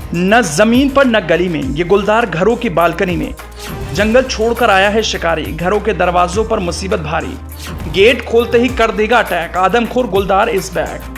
न जमीन पर न गली में, ये गुलदार घरों की बालकनी में। जंगल छोड़कर आया है शिकारी, घरों के दरवाजों पर मुसीबत भारी। गेट खोलते ही कर देगा अटैक, आदमखोर गुलदार इज बैक।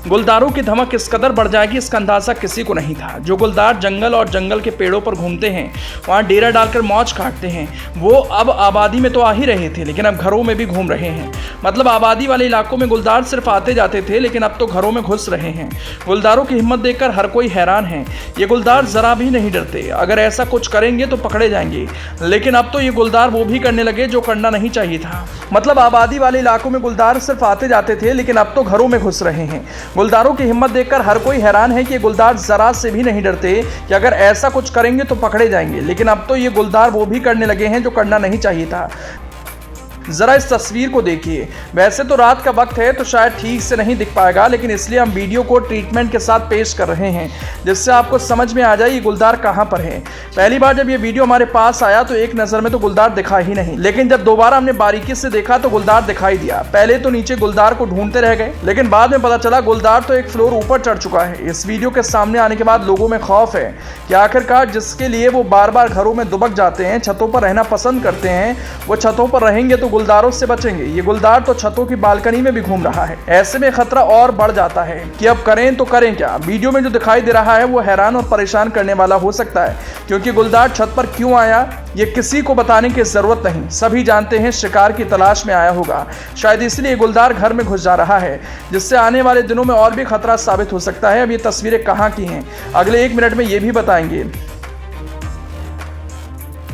गुलदारों की धमक इस कदर बढ़ जाएगी, इसका अंदाजा किसी को नहीं था। जो गुलदार जंगल और जंगल के पेड़ों पर घूमते हैं, वहां डेरा डालकर मौज काटते हैं, वो अब आबादी में तो आ ही रहे थे, लेकिन अब घरों में भी घूम रहे हैं। मतलब आबादी वाले इलाकों में गुलदार सिर्फ आते जाते थे, लेकिन अब तो घरों में घुस रहे हैं। गुलदारों की हिम्मत देखकर हर कोई हैरान है। ये गुलदार जरा भी नहीं डरते, अगर ऐसा कुछ करेंगे तो पकड़े जाएंगे। लेकिन अब तो ये गुलदार वो भी करने लगे जो करना नहीं चाहिए था। मतलब आबादी वाले इलाकों में गुलदार सिर्फ आते जाते थे, लेकिन अब तो घरों में घुस रहे हैं। गुलदारों की हिम्मत देखकर हर कोई हैरान है कि ये गुलदार जरा से भी नहीं डरते कि अगर ऐसा कुछ करेंगे तो पकड़े जाएंगे। लेकिन अब तो ये गुलदार वो भी करने लगे हैं जो करना नहीं चाहिए था। जरा इस तस्वीर को देखिए। वैसे तो रात का वक्त है तो शायद ठीक से नहीं दिख पाएगा, लेकिन इसलिए हम वीडियो को ट्रीटमेंट के साथ पेश कर रहे हैं, जिससे आपको समझ में आ जाए ये गुलदार कहां पर है। पहली बार जब ये वीडियो हमारे पास आया तो एक नज़र में तो गुलदार दिखा ही नहीं, लेकिन जब दोबारा हमने बारीकी से देखा तो गुलदार दिखाई दिया। पहले तो नीचे गुलदार को ढूंढते रह गए, लेकिन बाद में पता चला गुलदार तो एक फ्लोर ऊपर चढ़ चुका है। इस वीडियो के सामने आने के बाद लोगों में खौफ है कि आखिरकार जिसके लिए वो बार बार घरों में दुबक जाते हैं, छतों पर रहना पसंद करते हैं, वो छतों पर रहेंगे तो गुलदारों से बचेंगे। ये गुलदार तो छतों की बालकनी में भी घूम रहा है। ऐसे में खतरा और बढ़ जाता है कि अब करें तो करें क्या। वीडियो में जो दिखाई दे रहा है वो हैरान और परेशान करने वाला हो सकता है, क्योंकि गुलदार छत पर क्यों आया ये किसी को बताने की जरूरत नहीं। सभी जानते हैं शिकार की तलाश में आया होगा। शायद इसलिए गुलदार घर में घुस जा रहा है, जिससे आने वाले दिनों में और भी खतरा साबित हो सकता है। अब ये तस्वीरें कहां की हैं, अगले 1 मिनट में ये भी बताएंगे।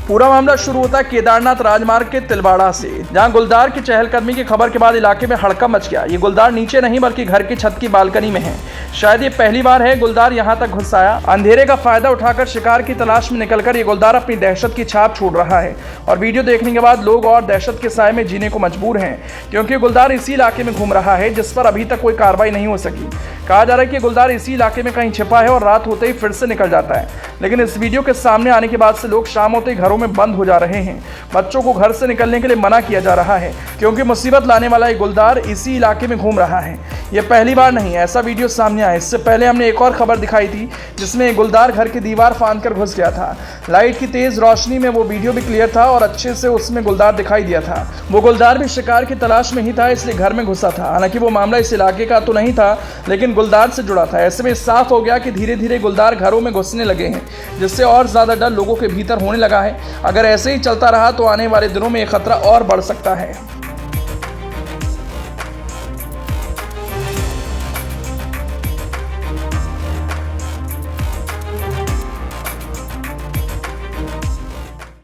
पूरा मामला शुरू होता है केदारनाथ राजमार्ग के तिलवाड़ा से, जहां गुलदार की चहलकदमी की खबर के बाद इलाके में हड़कंप मच गया। ये गुलदार नीचे नहीं बल्कि घर की छत की बालकनी में है। शायद ये पहली बार है गुलदार यहां तक घुस आया। अंधेरे का फायदा उठाकर शिकार की तलाश में निकलकर ये गुलदार अपनी दहशत की छाप छोड़ रहा है, और वीडियो देखने के बाद लोग और दहशत के साए में जीने को मजबूर हैं, क्योंकि गुलदार इसी इलाके में घूम रहा है जिस पर अभी तक कोई कार्रवाई नहीं हो सकी। कहा जा रहा है कि गुलदार इसी इलाके में कहीं छिपा है और रात होते ही फिर से निकल जाता है। लेकिन इस वीडियो के सामने आने के बाद से लोग शाम होते ही घरों में बंद हो जा रहे हैं। बच्चों को घर से निकलने के लिए मना किया जा रहा है, क्योंकि मुसीबत लाने वाला ये गुलदार इसी इलाके में घूम रहा है। ये पहली बार नहीं ऐसा वीडियो सामने आया। इससे पहले हमने एक और खबर दिखाई थी जिसमें गुलदार घर की दीवार फांद कर घुस गया था। लाइट की तेज रोशनी में वो वीडियो भी क्लियर था और अच्छे से उसमें गुलदार दिखाई दिया था। वो गुलदार भी शिकार की तलाश में ही था, इसलिए घर में घुसा था। हालांकि वो मामला इस इलाके का तो नहीं था, लेकिन गुलदार से जुड़ा था। ऐसे में साफ हो गया कि धीरे धीरे गुलदार घरों में घुसने लगे हैं, जिससे और ज्यादा डर लोगों के भीतर होने लगा है। अगर ऐसे ही चलता रहा तो आने वाले दिनों में ये खतरा और बढ़ सकता है।